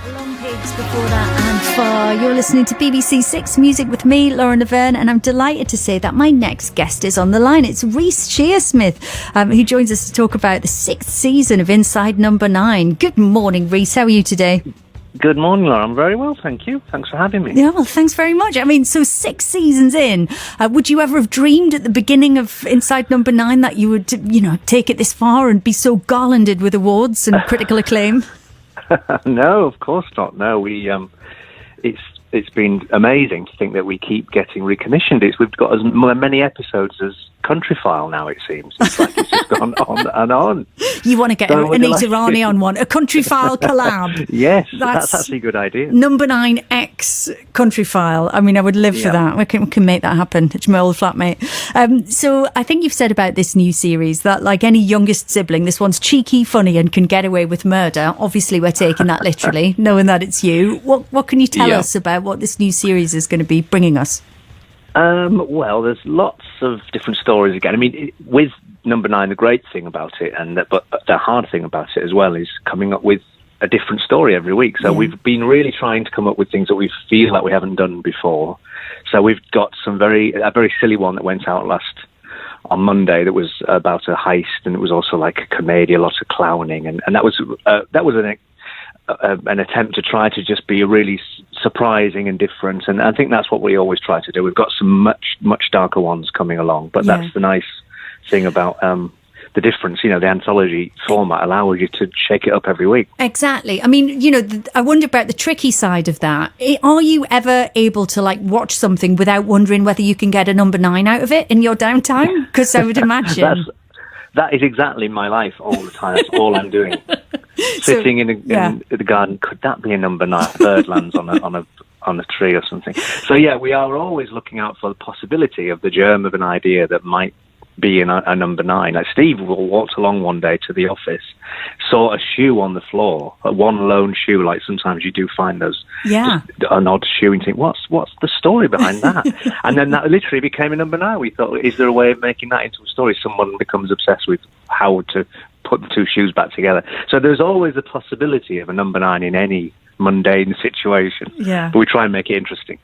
Long Pigs before that and Far. You're listening to BBC Six Music with me, Laverne, and I'm delighted to say that my next guest is on the line. It's Reece Shearsmith, who joins us to talk about the 6th season of Inside Number 9. Good morning, Reece. How are you today? Good morning, Laura. I'm very well, thank you. Thanks for having me. Yeah, well, thanks very much. I mean, so 6 seasons in, would you ever have dreamed at the beginning of Inside Number 9 that you would, take it this far and be so garlanded with awards and critical acclaim? No, of course not. No, it's been amazing to think that we keep getting recommissioned. We've got as many episodes as Country File now, it seems. It's like it's just gone on and on. You want to get Anita Rani on one, a Country File collab. Yes, that's actually a good idea. Number 9 X Country File. I mean, I would live for that. We can make that happen. It's my old flatmate. So I think you've said about this new series that, like any youngest sibling, this one's cheeky, funny, and can get away with murder. Obviously, we're taking that literally, knowing that it's you. What can you tell us about what this new series is going to be bringing us? Well, there's lots of different stories again. I mean, with Number 9, the great thing about it, but the hard thing about it as well, is coming up with a different story every week. So we've been really trying to come up with things that we feel like we haven't done before. So we've got a very silly one that went out on Monday that was about a heist, and it was also like a comedy, a lot of clowning, and that was an attempt to try to just be really surprising and different, and I think that's what we always try to do. We've got some much darker ones coming along, but that's the nice thing about the difference. The anthology format allows you to shake it up every week. Exactly. I mean, I wonder about the tricky side of that. Are you ever able to watch something without wondering whether you can get a Number 9 out of it in your downtime? Because I would imagine that is exactly my life all the time. That's all I'm doing. Sitting in the garden, could that be a Number 9? Bird lands on a tree or something. So we are always looking out for the possibility of the germ of an idea that might be in a Number 9. Like Steve walked along one day to the office, saw a shoe on the floor, one lone shoe. Like sometimes you do find those, an odd shoe, and think, what's the story behind that? And then that literally became a Number 9. We thought, is there a way of making that into a story? Someone becomes obsessed with how to put the two shoes back together. So there's always a possibility of a Number 9 in any mundane situation. But we try and make it interesting.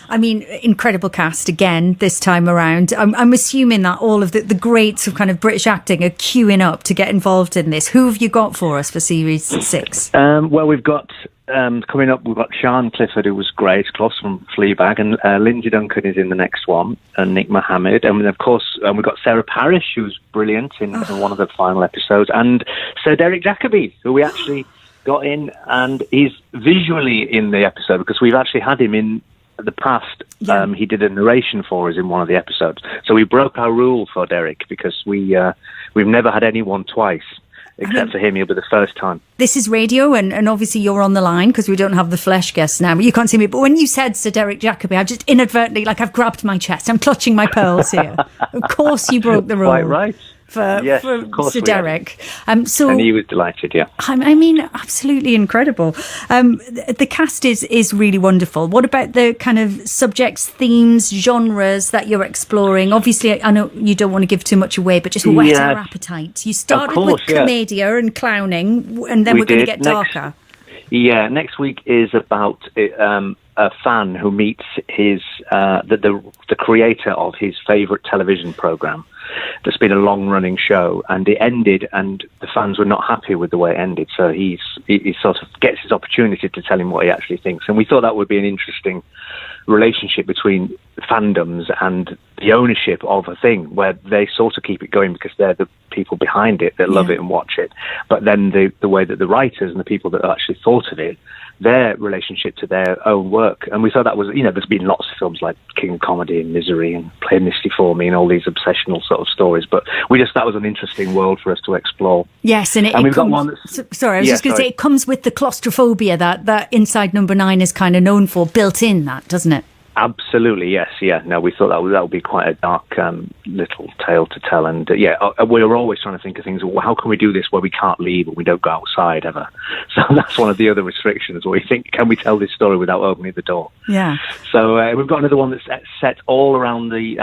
I mean, incredible cast again this time around. I'm assuming that all of the greats of kind of British acting are queuing up to get involved in this. Who have you got for us for Series 6? Well, we've got coming up, we've got Sian Clifford, who was great, Klaus from Fleabag, and Lindsay Duncan is in the next one, and Nick Mohammed, and of course we've got Sarah Parish, who's brilliant in one of the final episodes, and Sir Derek Jacobi, who we actually got in, and he's visually in the episode because we've actually had him in the past. He did a narration for us in one of the episodes, so we broke our rule for Derek because we've never had anyone twice. Except for him, he'll be the first time. This is radio, and obviously you're on the line because we don't have the flesh guests now, but you can't see me. But when you said Sir Derek Jacobi, I just inadvertently, I've grabbed my chest. I'm clutching my pearls here. Of course you broke the rule. Quite right. For Sir Derek. And he was delighted, I mean, absolutely incredible. The cast is really wonderful. What about the kind of subjects, themes, genres that you're exploring? Obviously, I know you don't want to give too much away, but just whet our appetite. You started with commedia and clowning, and then we're going to get darker. Next week is about a fan who meets the creator of his favourite television programme. There's been a long-running show, and it ended, and the fans were not happy with the way it ended. So he sort of gets his opportunity to tell him what he actually thinks, and we thought that would be an interesting relationship between fandoms and the ownership of a thing, where they sort of keep it going because they're the people behind it that love it and watch it. But then the way that the writers and the people that actually thought of it, their relationship to their own work. And we thought that was, there's been lots of films like King of Comedy and Misery and Play Misty for Me and all these obsessional sort of stories. But that was an interesting world for us to explore. Yes, and we've got one that's... Sorry, I was just going to say, it comes with the claustrophobia that Inside Number 9 is kind of known for, built in that, doesn't it? Absolutely, yes, No, we thought that would be quite a dark little tale to tell, and we were always trying to think of things. Well, how can we do this where we can't leave and we don't go outside ever? So that's one of the other restrictions. Where we think, can we tell this story without opening the door? Yeah. So we've got another one that's set all around the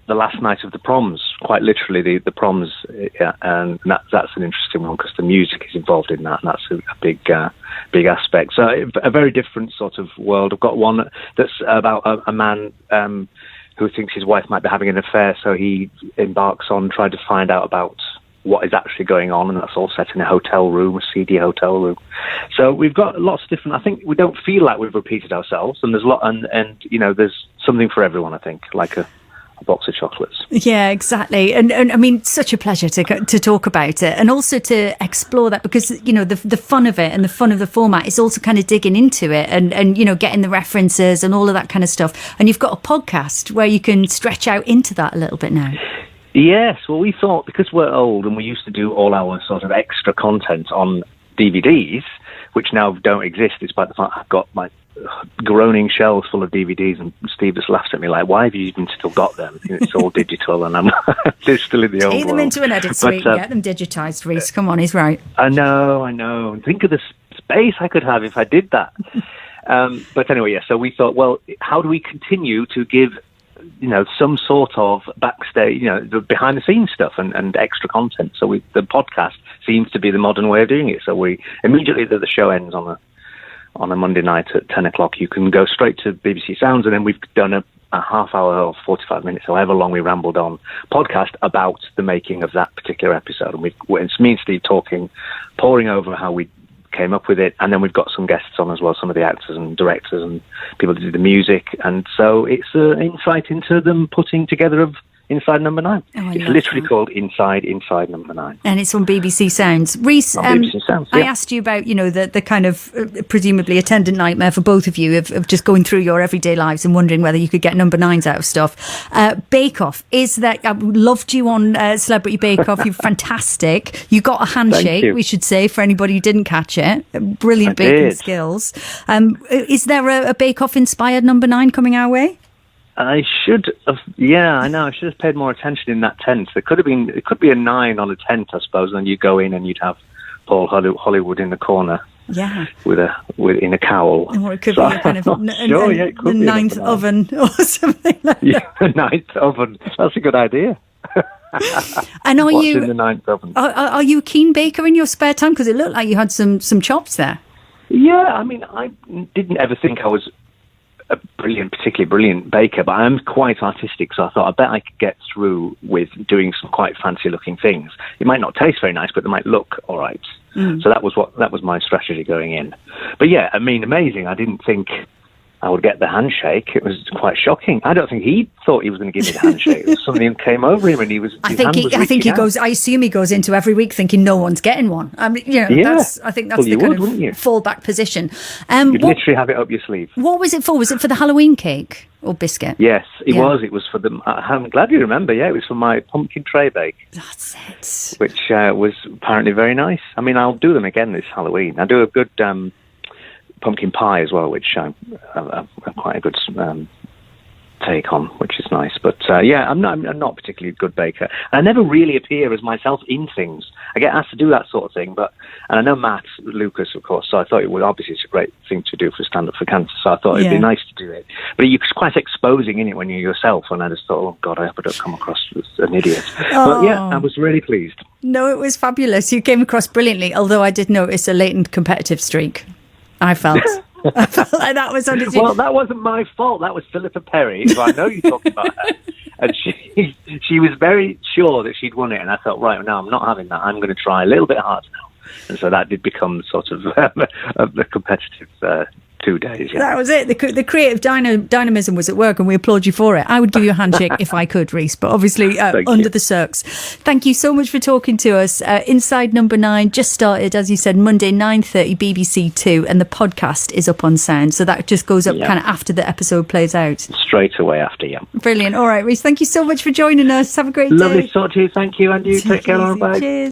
the last night of the proms, quite literally the proms, and that's an interesting one because the music is involved in that, and that's a big aspect. So a very different sort of world. I've got one that's about a man who thinks his wife might be having an affair, so he embarks on trying to find out about what is actually going on, and that's all set in a hotel room, a seedy hotel room. So we've got lots of different. I think we don't feel like we've repeated ourselves, and there's a lot, and there's something for everyone. I think, like a box of chocolates. Yeah, exactly. And I mean, such a pleasure to talk about it, and also to explore that, because the fun of it and the fun of the format is also kind of digging into it and getting the references and all of that kind of stuff. And you've got a podcast where you can stretch out into that a little bit now. Yes, well, we thought, because we're old and we used to do all our sort of extra content on DVDs, which now don't exist, despite the fact I've got my groaning shelves full of DVDs, and Steve just laughs at me like, why have you even still got them? It's all digital, and I'm still in the old world. Take them into an edit suite and get them digitised, Reece. Come on, he's right. I know. Think of the space I could have if I did that. But anyway, yeah, so we thought, well, how do we continue to give some sort of backstage, the behind the scenes stuff and extra content. So the podcast seems to be the modern way of doing it. So we immediately that the show ends on a Monday night at 10 o'clock, you can go straight to BBC Sounds, and then we've done a half hour or 45 minutes, however long we rambled on, podcast about the making of that particular episode. And it's me and Steve talking, poring over how we came up with it, and then we've got some guests on as well, some of the actors and directors and people that did the music, and so it's an insight into them putting together of Inside Number 9. It's literally called Inside Number 9. And it's on BBC Sounds. Reece, BBC Sounds, yeah. I asked you about, the kind of presumably attendant nightmare for both of you of just going through your everyday lives and wondering whether you could get number 9s out of stuff. Bake Off, I loved you on Celebrity Bake Off. You're fantastic. You got a handshake, we should say, for anybody who didn't catch it. Brilliant baking skills. Is there a Bake Off inspired number 9 coming our way? I should have, I know. I should have paid more attention in that tent. It could be a 9 on a tent, I suppose, and then you go in and you'd have Paul Hollywood in the corner. Yeah. In a cowl. Or it could be a kind of the ninth oven or something like that. Yeah, the ninth oven. That's a good idea. And What's in the ninth oven? Are you a keen baker in your spare time? Because it looked like you had some chops there. Yeah, I mean, I didn't ever think I was a particularly brilliant baker, but I am quite artistic, so I thought I bet I could get through with doing some quite fancy looking things. It might not taste very nice, but they might look all right. So that was my strategy going in. But yeah, I mean, amazing. I didn't think I would get the handshake. It was quite shocking. I don't think he thought he was going to give me the handshake. Something came over him, and I think he goes. I assume he goes into every week thinking no one's getting one. I mean, I think that's the kind of fallback position. You'd literally have it up your sleeve. What was it for? Was it for the Halloween cake or biscuit? Yes, it was. It was for the. I'm glad you remember. Yeah, it was for my pumpkin tray bake. That's it. Which was apparently very nice. I mean, I'll do them again this Halloween. I do a good pumpkin pie as well, which I'm quite a good take on, which is nice. But I'm not particularly a good baker. I never really appear as myself in things. I get asked to do that sort of thing, and I know Matt Lucas, of course, so I thought it's a great thing to do for Stand Up for Cancer, so I thought it'd be nice to do it. But it's quite exposing, isn't it, when you're yourself, and I just thought, oh God, I hope I don't come across as an idiot. But yeah, I was really pleased. No, it was fabulous. You came across brilliantly, although I did notice a latent competitive streak. I felt like that was on. Well, that wasn't my fault. That was Philippa Perry, who I know you're talking about her. And she was very sure that she'd won it. And I thought, right, no, I'm not having that. I'm going to try a little bit harder now. And so that did become sort of a competitive 2 days. Yeah. That was it. The creative dynamism was at work, and we applaud you for it. I would give you a handshake if I could, Reece, but obviously under the circs. Thank you so much for talking to us. Inside Number 9 just started, as you said, Monday 9:30 BBC 2, and the podcast is up on Sound, so that just goes up kind of after the episode plays out. Straight away after, yeah. Brilliant. All right, Reece, thank you so much for joining us. Have a great day. Lovely to talk to you. Thank you, and you take care. Bye. Cheers.